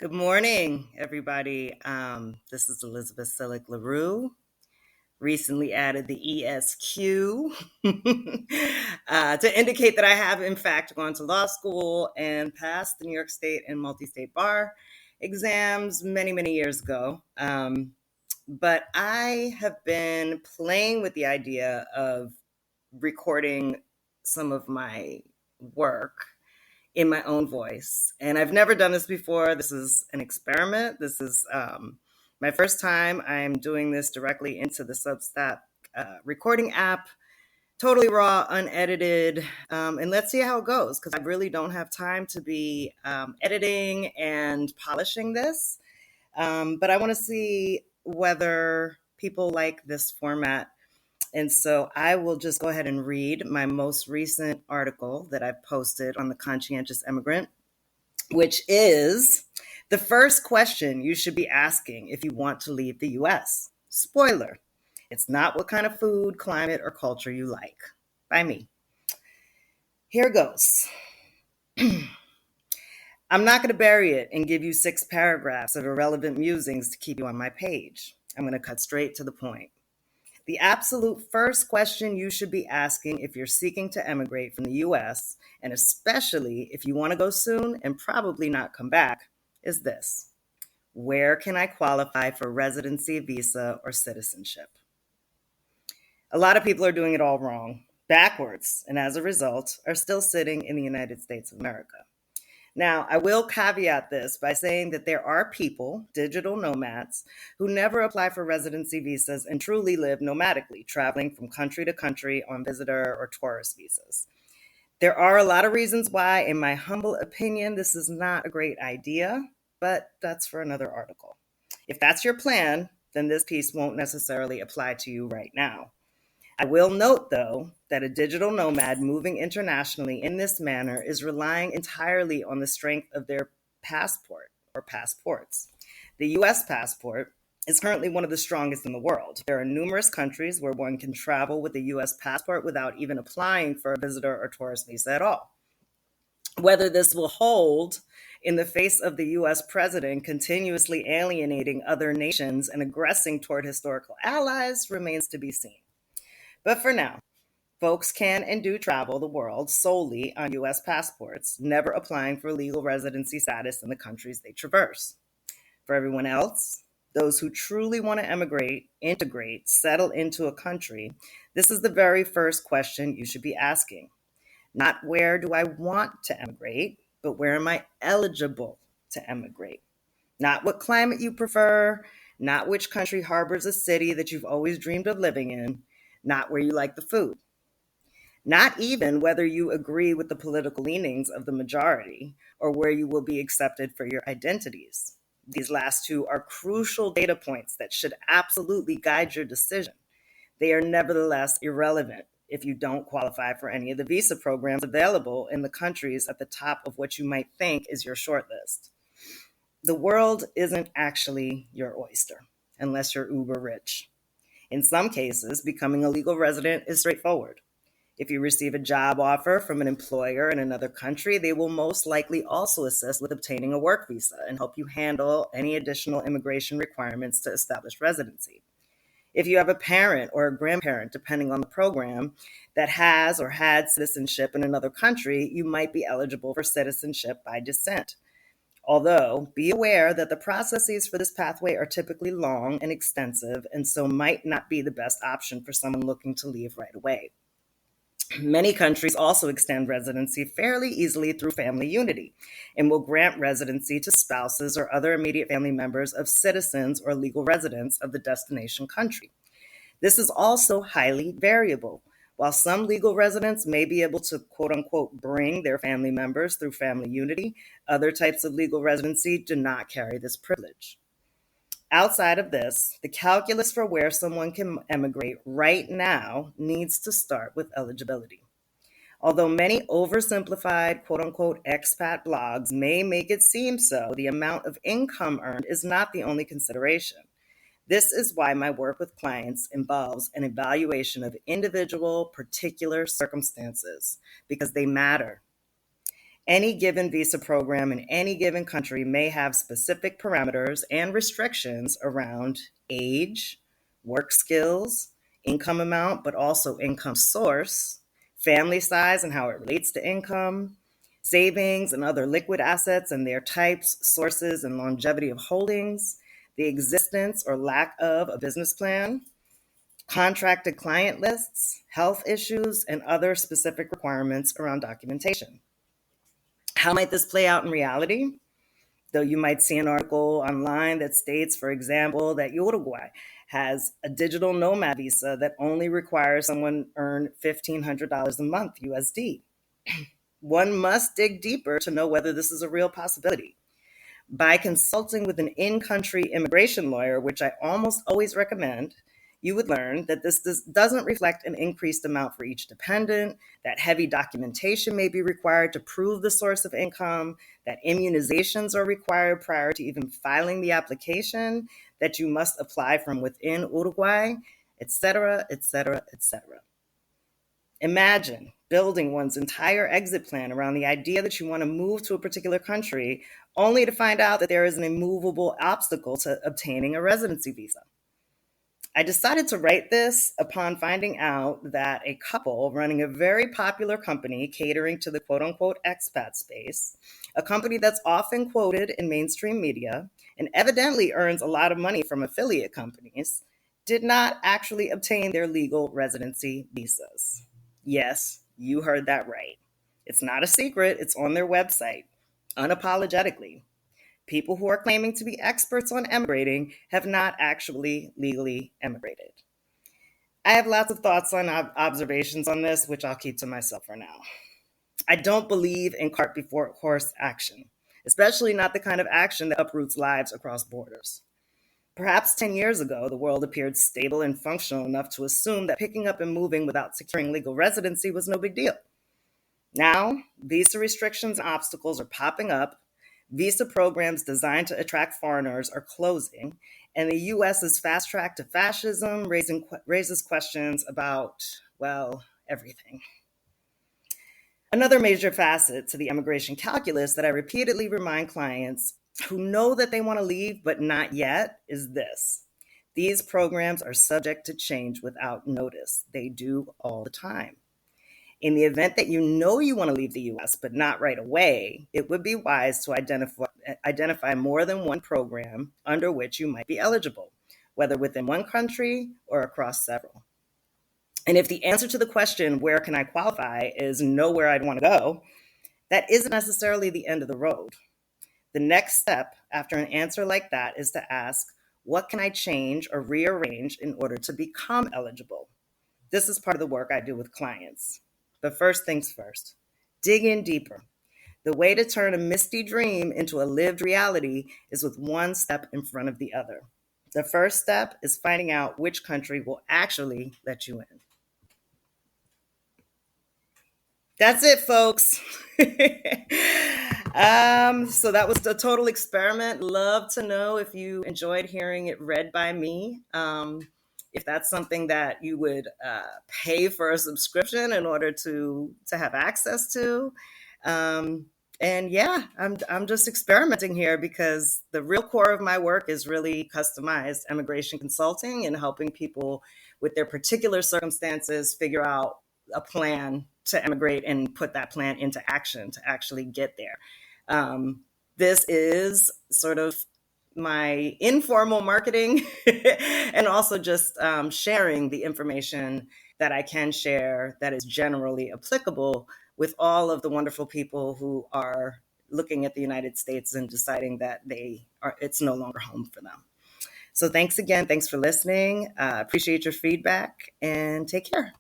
Good morning, everybody. This is Elizabeth Silic LaRue. Recently added the ESQ to indicate that I have, in fact, gone to law school and passed the New York State and multi state bar exams many, many years ago. But I have been playing with the idea of recording some of my work in my own voice. And I've never done this before. This is an experiment. This is my first time I'm doing this directly into the Substack recording app, totally raw, unedited. And let's see how it goes, because I really don't have time to be editing and polishing this. But I want to see whether people like this format, and so I will just go ahead and read my most recent article that I've posted on the Conscientious Immigrant, which is the first question you should be asking if you want to leave the US. Spoiler, it's not what kind of food, climate, or culture you like. By me. Here goes. I'm not going to bury it and give you 6 paragraphs of irrelevant musings to keep you on my page. I'm going to cut straight to the point. The absolute first question you should be asking if you're seeking to emigrate from the US, and especially if you want to go soon and probably not come back, is this: where can I qualify for residency, visa, or citizenship? A lot of people are doing it all wrong, backwards, and as a result, are still sitting in the United States of America. Now, I will caveat this by saying that there are people, digital nomads, who never apply for residency visas and truly live nomadically, traveling from country to country on visitor or tourist visas. There are a lot of reasons why, in my humble opinion, this is not a great idea, but that's for another article. If that's your plan, then this piece won't necessarily apply to you right now. I will note, though, that a digital nomad moving internationally in this manner is relying entirely on the strength of their passport or passports. The US passport is currently one of the strongest in the world. There are numerous countries where one can travel with a US passport without even applying for a visitor or tourist visa at all. Whether this will hold in the face of the US president continuously alienating other nations and aggressing toward historical allies remains to be seen. But for now, folks can and do travel the world solely on US passports, never applying for legal residency status in the countries they traverse. For everyone else, those who truly want to emigrate, integrate, settle into a country, this is the very first question you should be asking. Not where do I want to emigrate, but where am I eligible to emigrate? Not what climate you prefer, not which country harbors a city that you've always dreamed of living in, not where you like the food. Not even whether you agree with the political leanings of the majority or where you will be accepted for your identities. These last two are crucial data points that should absolutely guide your decision. They are nevertheless irrelevant if you don't qualify for any of the visa programs available in the countries at the top of what you might think is your shortlist. The world isn't actually your oyster, unless you're uber rich. In some cases, becoming a legal resident is straightforward. If you receive a job offer from an employer in another country, they will most likely also assist with obtaining a work visa and help you handle any additional immigration requirements to establish residency. If you have a parent or a grandparent, depending on the program, that has or had citizenship in another country, you might be eligible for citizenship by descent. Although, be aware that the processes for this pathway are typically long and extensive, and so might not be the best option for someone looking to leave right away. Many countries also extend residency fairly easily through family unity and will grant residency to spouses or other immediate family members of citizens or legal residents of the destination country. This is also highly variable. While some legal residents may be able to, quote unquote, bring their family members through family unity, other types of legal residency do not carry this privilege. Outside of this, the calculus for where someone can emigrate right now needs to start with eligibility. Although many oversimplified, quote unquote, expat blogs may make it seem so, the amount of income earned is not the only consideration. This is why my work with clients involves an evaluation of individual, particular circumstances, because they matter. Any given visa program in any given country may have specific parameters and restrictions around age, work skills, income amount, but also income source, family size and how it relates to income, savings and other liquid assets and their types, sources, and longevity of holdings, the existence or lack of a business plan, contracted client lists, health issues, and other specific requirements around documentation. How might this play out in reality? Though you might see an article online that states, for example, that Uruguay has a digital nomad visa that only requires someone earn $1,500 a month USD. One must dig deeper to know whether this is a real possibility. By consulting with an in-country immigration lawyer, which I almost always recommend, you would learn that this doesn't reflect an increased amount for each dependent, that heavy documentation may be required to prove the source of income, that immunizations are required prior to even filing the application, that you must apply from within Uruguay, etc., etc., etc. Imagine building one's entire exit plan around the idea that you want to move to a particular country, only to find out that there is an immovable obstacle to obtaining a residency visa. I decided to write this upon finding out that a couple running a very popular company catering to the quote unquote expat space, a company that's often quoted in mainstream media and evidently earns a lot of money from affiliate companies, did not actually obtain their legal residency visas. Yes, you heard that right. It's not a secret, it's on their website, unapologetically. People who are claiming to be experts on emigrating have not actually legally emigrated. I have lots of thoughts on observations on this, which I'll keep to myself for now. I don't believe in cart before horse action, especially not the kind of action that uproots lives across borders. Perhaps 10 years ago, the world appeared stable and functional enough to assume that picking up and moving without securing legal residency was no big deal. Now, visa restrictions and obstacles are popping up. Visa programs designed to attract foreigners are closing, and the U.S.'s fast track to fascism raises questions about, well, everything. Another major facet to the immigration calculus that I repeatedly remind clients who know that they want to leave but not yet is this. These programs are subject to change without notice. They do all the time. In the event that you know you want to leave the US, but not right away, it would be wise to identify more than one program under which you might be eligible, whether within one country or across several. And if the answer to the question, where can I qualify, is nowhere I'd want to go, that isn't necessarily the end of the road. The next step after an answer like that is to ask, what can I change or rearrange in order to become eligible? This is part of the work I do with clients. But first things first, dig in deeper. The way to turn a misty dream into a lived reality is with one step in front of the other. The first step is finding out which country will actually let you in. That's it, folks. So that was a total experiment. Love to know if you enjoyed hearing it read by me. If that's something that you would pay for a subscription in order to have access to. And yeah, I'm just experimenting here because the real core of my work is really customized immigration consulting and helping people with their particular circumstances figure out a plan to emigrate and put that plan into action to actually get there. This is sort of my informal marketing and also just sharing the information that I can share that is generally applicable with all of the wonderful people who are looking at the United States and deciding that it's no longer home for them. So thanks again. Thanks for listening. Appreciate your feedback and take care.